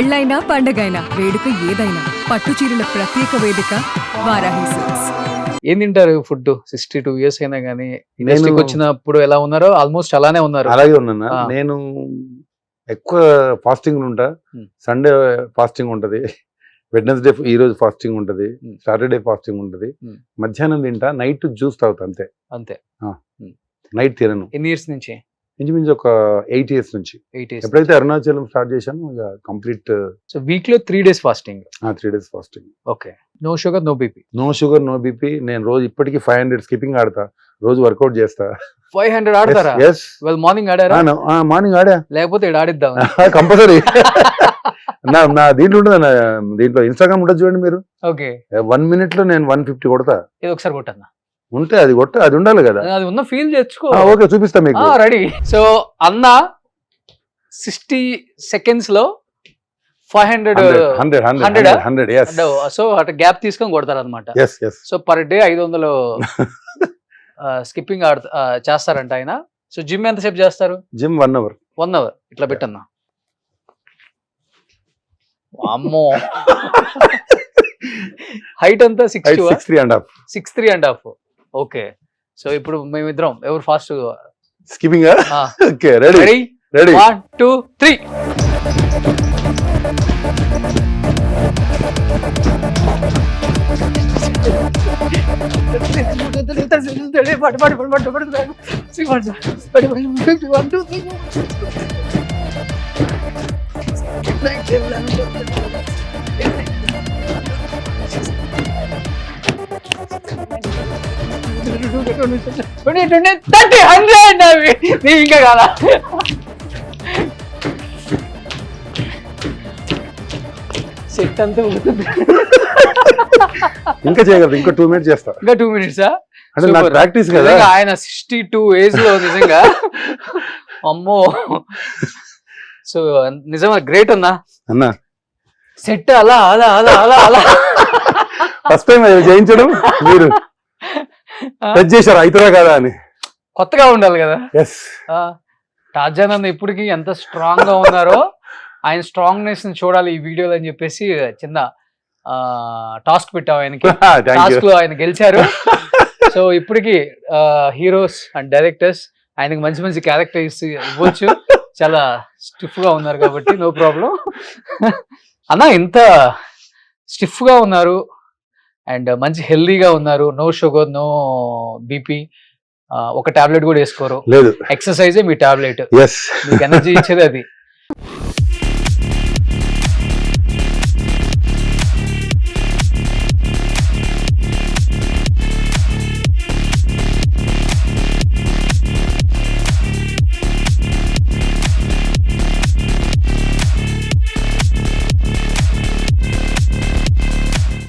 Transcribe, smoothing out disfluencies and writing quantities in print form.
పెళ్ళైనా పండగైనా వేడుక ఏదైనా పట్టు చీరల ప్రత్యేక వేదిక వారాహి సిల్క్స్. ఏం తింటారు ఫుడ్? 62 years అయినా కానీ ఇండస్ట్రీకి వచ్చినప్పుడు ఎలా ఉన్నారో ఆల్మోస్ట్ అలానే ఉన్నారు. అలాగే ఉన్నాను. నేను ఎక్కువ ఫాస్టింగ్ ఉంటా. సండే ఫాస్టింగ్ ఉంటది, వెడ్నెస్డే ఈ రోజు ఫాస్టింగ్ ఉంటది, సాటర్డే ఫాస్టింగ్ ఉంటది. మధ్యాహ్నం తింటా, నైట్ జ్యూస్ తాగుతా అంతే. అంతే. నైట్ తినను. ఎన్ని ఇయర్స్ నుంచి? ఇంచుమించు ఒక 8 years నుంచి. 8 years. ఎప్పుడైతే అరుణాచలం స్టార్ట్ చేశాను ఇక కంప్లీట్. సో వీక్ లో 3 days fasting. 3 days fasting. Okay. No sugar no BP. No sugar no BP. నేను రోజు ఇప్పటికీ 500 స్కిప్పింగ్ ఆడతా, రోజు వర్కౌట్ చేస్తా. 500 ఆడతారా? ఇవాళ మార్నింగ్ ఆడారా? మార్నింగ్ ఆడా. లేకపోతే ఇక్కడ ఆడిద్దాం కంపల్సరీ. నా దీంట్లో ఉంటుంది, దీంట్లో ఇన్స్టాగ్రామ్ ఉంటుంది చూడండి మీరు. ఓకే. 1 minute లో నేను 150 కొడతా. ఇది ఒకసారి కొట్టన్నా. ఉంటే అది కొట్ట, అది ఉండాలి కదా. అది ఉన్న ఫీల్ తెచ్చుకో. ఓకే, చూపిస్తా మీకు. రెడీ. సో అన్న 60 seconds లో 500. సో అటు గ్యాప్ తీసుకొని కొడతారు అనమాట. సో పర్ డే 500 స్కిప్పింగ్ చేస్తారంట ఆయన. సో జిమ్ ఎంతసేపు చేస్తారు? Gym 1 hour. 1 hour. ఇట్లా పెట్టన్నా. అమ్మో. హైట్ అంతా 6'3.5". 6'3.5". ఓకే. సో ఇప్పుడు మేమిద్దరం ఎవరు ఫాస్ట్ స్కిప్పింగ్? Okay, ready. 1 2 3. ఇంకా కాదా? సెట్ అంతా ఇంకా చేయగలరు. ఇంకా 2 minutes చేస్తా. ఇంకా 2 minutes? అంటే నాకు ప్రాక్టీస్ కదా. ఆయన 62 ఏజ్ లో నిజంగా అమ్మో. సో నిజంగా గ్రేట్ అన్నా. సెట్ అలా అలా అలా అలా అలా ఫస్ట్ టైం జయించడం. మీరు టచ్ చేశారు అవుతుందా కదా అని. కొత్తగా ఉండాలి కదా. టార్జాన్ ఇప్పటికి ఎంత స్ట్రాంగ్ గా ఉన్నారో ఆయన స్ట్రాంగ్నెస్ ని చూడాలి ఈ వీడియోలో అని చెప్పేసి చిన్న టాస్క్ పెట్టావు ఆయనకి. టాస్క్ లో ఆయన గెలిచారు. సో ఇప్పటికి హీరోస్ అండ్ డైరెక్టర్స్ ఆయనకి మంచి మంచి క్యారెక్టర్స్ ఇవ్వచ్చు. చాలా స్టిఫ్ గా ఉన్నారు కాబట్టి నో ప్రాబ్లం. అన్న ఇంత స్టిఫ్ గా ఉన్నారు అండ్ మంచి హెల్దీగా ఉన్నారు. No sugar no BP. ఒక టాబ్లెట్ కూడా వేసుకోరు. లేదు, ఎక్సర్సైజే మీ టాబ్లెట్. మీకు ఎనర్జీ ఇచ్చేది అది.